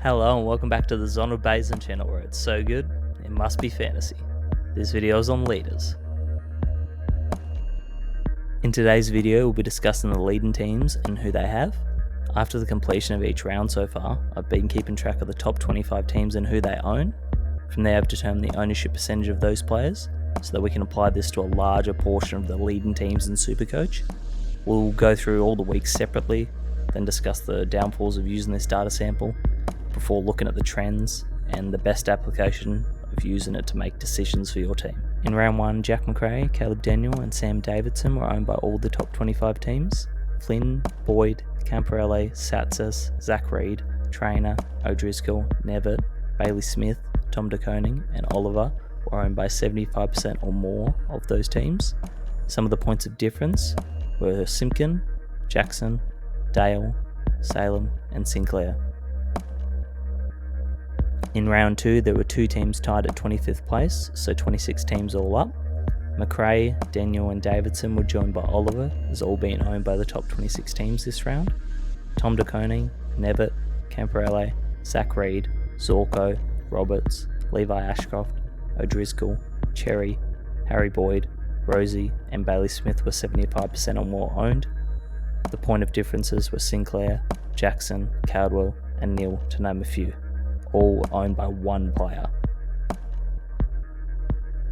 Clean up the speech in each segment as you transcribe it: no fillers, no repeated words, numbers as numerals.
Hello and welcome back to the Zon of Basin channel where it's so good, it must be fantasy. This video is on leaders. In today's video we'll be discussing the leading teams and who they have. After the completion of each round so far, I've been keeping track of the top 25 teams and who they own. From there I've determined the ownership percentage of those players, so that we can apply this to a larger portion of the leading teams in Supercoach. We'll go through all the weeks separately, then discuss the downfalls of using this data sample, before looking at the trends and the best application of using it to make decisions for your team. In round 1, Jack Macrae, Caleb Daniel and Sam Davidson were owned by all the top 25 teams. Flynn, Boyd, Camporelli, Satsas, Zach Reed, Trainer, O'Driscoll, Nevitt, Bailey Smith, Tom De Koning and Oliver were owned by 75% or more of those teams. Some of the points of difference were Simpkin, Jackson, Dale, Salem and Sinclair. In round 2 there were 2 teams tied at 25th place, so 26 teams all up. Macrae, Daniel and Davidson were joined by Oliver, as all being owned by the top 26 teams this round. Tom De Koning, Nevitt, Camporelli, Zach Reed, Zorko, Roberts, Levi Ashcroft, O'Driscoll, Cherry, Harry Boyd, Rosie and Bailey Smith were 75% or more owned. The point of differences were Sinclair, Jackson, Caldwell and Neil, to name a few, all owned by one player.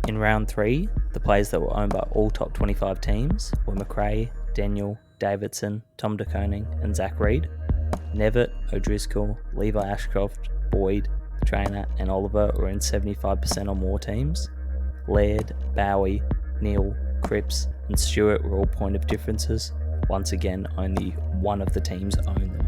In round 3, the players that were owned by all top 25 teams were Macrae, Daniel, Davidson, Tom De Koning and Zach Reed. Nevitt, O'Driscoll, Levi Ashcroft, Boyd, Trainer and Oliver were in 75% or more teams. Laird, Bowie, Neil, Cripps and Stewart were all point of differences. Once again, only one of the teams owned them.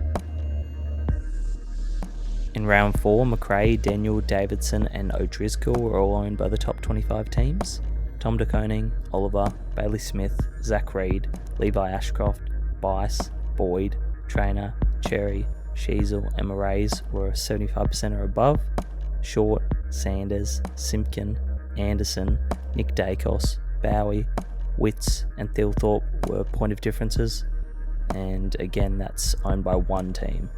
In round 4, Macrae, Daniel, Davidson and O'Driscoll were all owned by the top 25 teams. Tom De Koning, Oliver, Bailey Smith, Zach Reed, Levi Ashcroft, Bice, Boyd, Trainer, Cherry, Sheasel and Moraes were 75% or above. Short, Sanders, Simpkin, Anderson, Nick Dacos, Bowie, Witts and Thilthorpe were point of differences, and again that's owned by one team.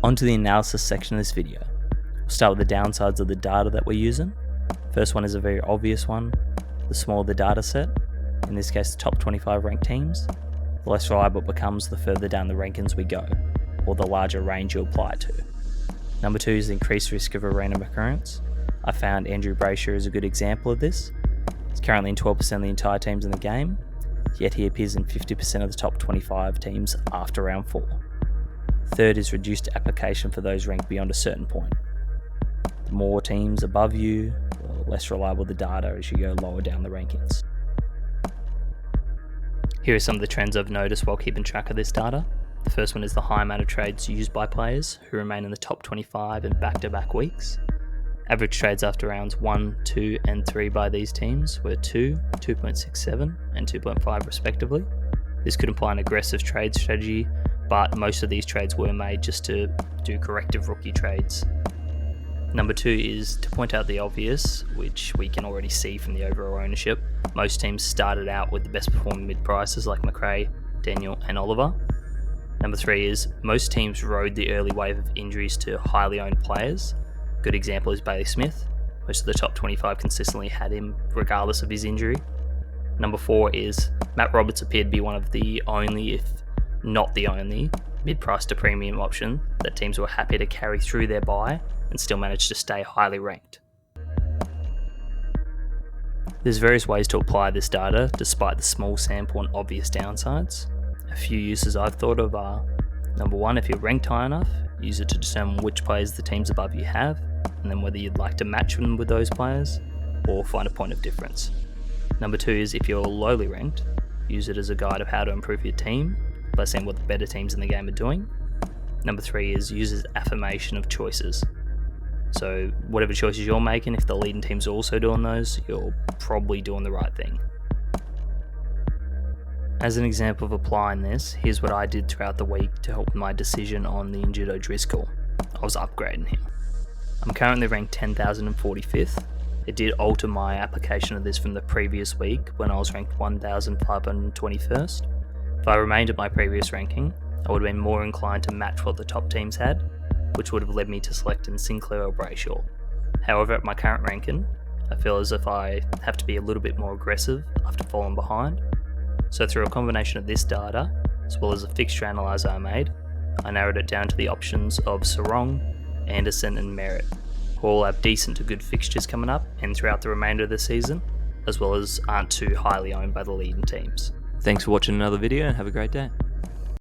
On to the analysis section of this video. We'll start with the downsides of the data that we're using. First one is a very obvious one. The smaller the data set, in this case the top 25 ranked teams, the less reliable it becomes the further down the rankings we go, or the larger range you apply it to. Number 2 is the increased risk of a random occurrence. I found Andrew Brasher is a good example of this. He's currently in 12% of the entire teams in the game, yet he appears in 50% of the top 25 teams after round 4. Third is reduced application for those ranked beyond a certain point. The more teams above you, the less reliable the data as you go lower down the rankings. Here are some of the trends I've noticed while keeping track of this data. The first one is the high amount of trades used by players who remain in the top 25 in back-to-back weeks. Average trades after rounds 1, 2 and 3 by these teams were 2, 2.67 and 2.5 respectively. This could imply an aggressive trade strategy, but most of these trades were made just to do corrective rookie trades. Number 2 is to point out the obvious, which we can already see from the overall ownership. Most teams started out with the best performing mid-prices like Macrae, Daniel and Oliver. Number 3 is most teams rode the early wave of injuries to highly owned players. Good example is Bailey Smith. Most of the top 25 consistently had him regardless of his injury. Number 4 is Matt Roberts appeared to be one of the only, if not the only, mid-price to premium option that teams were happy to carry through their buy and still managed to stay highly ranked. There's various ways to apply this data despite the small sample and obvious downsides. A few uses I've thought of are: number 1, if you're ranked high enough, use it to determine which players the teams above you have, and then whether you'd like to match them with those players, or find a point of difference. Number 2 is if you're lowly ranked, use it as a guide of how to improve your team by seeing what the better teams in the game are doing. Number 3 is use as affirmation of choices. So whatever choices you're making, if the leading team's also doing those, you're probably doing the right thing. As an example of applying this, here's what I did throughout the week to help my decision on the injured O'Driscoll. I was upgrading him. I'm currently ranked 10,045th. It did alter my application of this from the previous week when I was ranked 1,521st. If I remained at my previous ranking, I would have been more inclined to match what the top teams had, which would have led me to selecting Sinclair or Brayshaw. However, at my current ranking, I feel as if I have to be a little bit more aggressive after falling behind. So through a combination of this data, as well as a fixture analyzer I made, I narrowed it down to the options of Sarong, Anderson and Merritt, who all have decent to good fixtures coming up and throughout the remainder of the season, as well as aren't too highly owned by the leading teams. Thanks for watching another video and have a great day.